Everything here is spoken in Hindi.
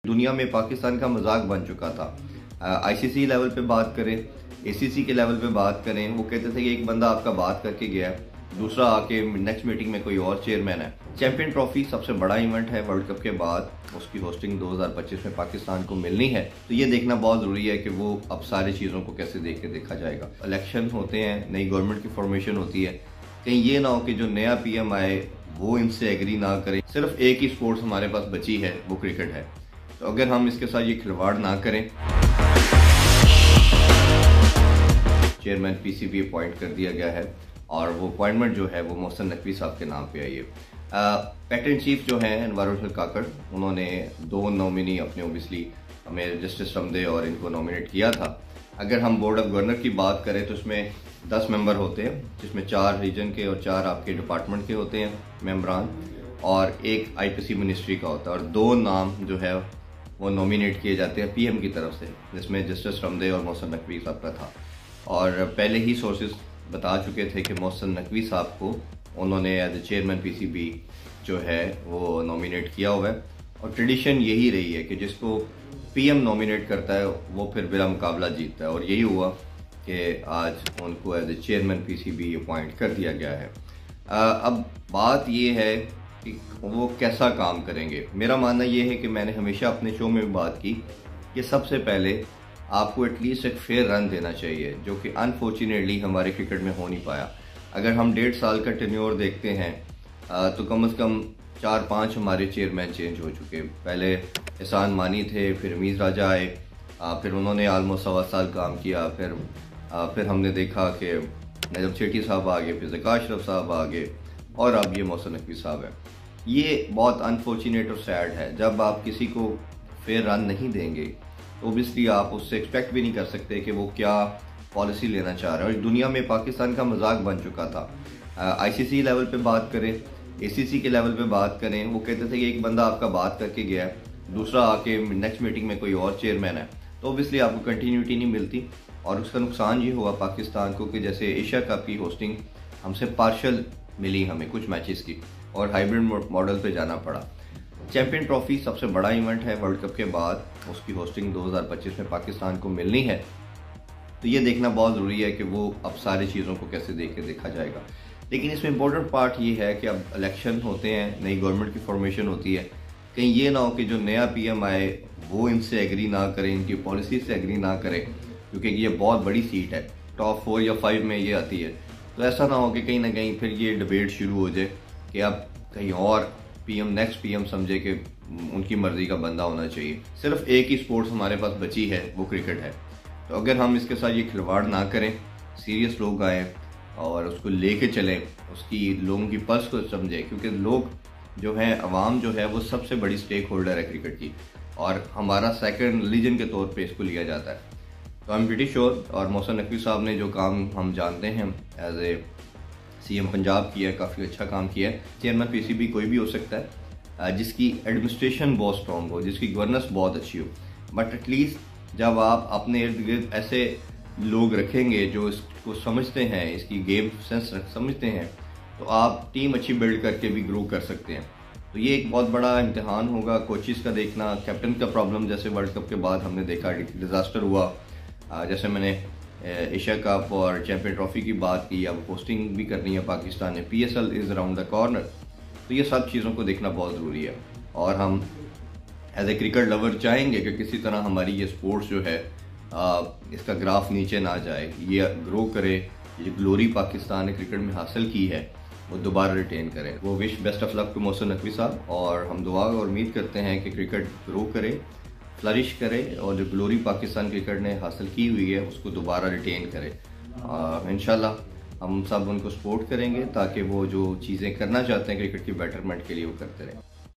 दुनिया में पाकिस्तान का मजाक बन चुका था। आईसीसी लेवल पे बात करें, एसीसी के लेवल पे बात करें, वो कहते थे कि एक बंदा आपका बात करके गया, दूसरा आके नेक्स्ट मीटिंग में कोई और चेयरमैन है। चैंपियन ट्रॉफी सबसे बड़ा इवेंट है वर्ल्ड कप के बाद, उसकी होस्टिंग 2025 में पाकिस्तान को मिलनी है, तो ये देखना बहुत ज़रूरी है कि वो अब सारी चीज़ों को कैसे देख के देखा जाएगा। इलेक्शन होते हैं, नई गवर्नमेंट की फॉर्मेशन होती है, कहीं ये ना हो कि जो नया पीएम आए वो इनसे एग्री ना करे। सिर्फ एक ही स्पोर्ट्स हमारे पास बची है, वो क्रिकेट है, तो अगर हम इसके साथ ये खिलवाड़ ना करें। चेयरमैन पीसीबी अपॉइंट कर दिया गया है और वो अपॉइंटमेंट जो है वो मोहसिन नकवी साहब के नाम पे आई है। पैटर्न चीफ जो हैं अनवर हुसैन काकड़, उन्होंने 2 नॉमिनी अपने ओबियसली हमें जस्टिस रमदे और इनको नॉमिनेट किया था। अगर हम बोर्ड ऑफ गवर्नर की बात करें तो इसमें 10 मेंबर होते हैं, जिसमें 4 रीजन के और 4 आपके डिपार्टमेंट के होते हैं मेंबरान, और एक आईपीसी मिनिस्ट्री का होता है, और 2 नाम जो है वो नॉमिनेट किए जाते हैं पीएम की तरफ से, जिसमें जस्टिस रमदे और मोहसिन नकवी साहब का था। और पहले ही सोर्सेज बता चुके थे कि मोहसिन नकवी साहब को उन्होंने एज ए चेयरमैन पीसीबी जो है वो नॉमिनेट किया हुआ है, और ट्रेडिशन यही रही है कि जिसको पीएम नॉमिनेट करता है वो फिर बिला मुकाबला जीतता है, और यही हुआ कि आज उनको as a chairman PCB appoint कर दिया गया है। अब बात ये है कि वो कैसा काम करेंगे। मेरा मानना ये है कि मैंने हमेशा अपने शो में भी बात की कि सबसे पहले आपको एटलीस्ट एक फेयर रन देना चाहिए, जो कि अनफॉर्चुनेटली हमारे क्रिकेट में हो नहीं पाया। अगर हम 1.5 साल का टेन्योर देखते हैं तो कम से कम 4-5 हमारे चेयरमैन चेंज हो चुके। पहले एहसान मानी थे, फिर मीज़ राजा आए, फिर उन्होंने आलमोस्ट 1.25 साल काम किया, फिर हमने देखा कि नजम सेठी साहब आ गए, फिर ज़का अशरफ साहब आ गए, और अब ये मोहसिन नकवी साहब है। ये बहुत अनफॉर्चुनेट और सैड है। जब आप किसी को फेयर रन नहीं देंगे तो ओबियसली आप उससे एक्सपेक्ट भी नहीं कर सकते कि वो क्या पॉलिसी लेना चाह रहा है। और दुनिया में पाकिस्तान का मजाक बन चुका था। आईसीसी लेवल पे बात करें, एसीसी के लेवल पे बात करें, वो कहते थे कि एक बंदा आपका बात करके गया, दूसरा आके नेक्स्ट मीटिंग में कोई और चेयरमैन है, तो ओबियसली आपको कंटिन्यूटी नहीं मिलती, और उसका नुकसान ये हुआ पाकिस्तान को कि जैसे एशिया कप की होस्टिंग हमसे पार्शल मिली हमें कुछ मैचेस की, और हाइब्रिड मॉडल पे जाना पड़ा। चैंपियन ट्रॉफी सबसे बड़ा इवेंट है वर्ल्ड कप के बाद, उसकी होस्टिंग 2025 में पाकिस्तान को मिलनी है, तो ये देखना बहुत ज़रूरी है कि वो अब सारी चीज़ों को कैसे देख के देखा जाएगा। लेकिन इसमें इम्पोर्टेंट पार्ट ये है कि अब इलेक्शन होते हैं, नई गवर्नमेंट की फॉर्मेशन होती है, कहीं ये ना हो कि जो नया पीएम आए वो इनसे एग्री ना करें, इनकी पॉलिसी से एग्री ना करें, क्योंकि ये बहुत बड़ी सीट है, टॉप 4 या 5 में ये आती है। तो ऐसा ना हो कि कहीं ना कहीं फिर ये डिबेट शुरू हो जाए कि अब कहीं और पीएम नेक्स्ट पीएम समझे कि उनकी मर्जी का बंदा होना चाहिए। सिर्फ एक ही स्पोर्ट्स हमारे पास बची है, वो क्रिकेट है, तो अगर हम इसके साथ ये खिलवाड़ ना करें, सीरियस लोग आए और उसको लेके चलें, उसकी लोगों की पल्स को समझें, क्योंकि लोग जो हैं, अवाम जो है, वो सबसे बड़ी स्टेक होल्डर है क्रिकेट की, और हमारा सेकंड रिलीजन के तौर पे इसको लिया जाता है। तो आई एम प्रीटी श्योर, और मोहसिन नकवी साहब ने जो काम हम जानते हैं एज ए सीएम पंजाब किया है, काफ़ी अच्छा काम किया है। चेयरमैन पीसीबी कोई भी हो सकता है, जिसकी एडमिनिस्ट्रेशन बहुत स्ट्रॉन्ग हो, जिसकी गवर्नेंस बहुत अच्छी हो, बट एटलीस्ट जब आप अपने इर्द गिर्द ऐसे लोग रखेंगे जो इसको समझते हैं, इसकी गेम सेंस समझते हैं, तो आप टीम अच्छी बिल्ड करके भी ग्रो कर सकते हैं। तो ये एक बहुत बड़ा इम्तिहान होगा कोचेस का देखना, कैप्टन का प्रॉब्लम, जैसे वर्ल्ड कप के बाद हमने देखा डिजास्टर हुआ, जैसे मैंने एशिया कप और चैंपियन ट्रॉफी की बात की, अब पोस्टिंग भी करनी है पाकिस्तान ने, PSL is around the corner, तो ये सब चीज़ों को देखना बहुत ज़रूरी है। और हम एज ए क्रिकेट लवर चाहेंगे कि किसी तरह हमारी ये स्पोर्ट्स जो है इसका ग्राफ नीचे ना जाए, ये ग्रो करे, ये ग्लोरी पाकिस्तान ने क्रिकेट में हासिल की है वो दोबारा रिटेन करें। वो wish best of luck to Mohsin Naqvi साहब, और हम दुआ और उम्मीद करते हैं कि क्रिकेट ग्रो करे, फ्लरिश करे, और जो ग्लोरी पाकिस्तान क्रिकेट ने हासिल की हुई है उसको दोबारा रिटेन करे। इंशाल्लाह हम सब उनको सपोर्ट करेंगे ताकि वो जो चीज़ें करना चाहते हैं क्रिकेट की बेटरमेंट के लिए वो करते रहें।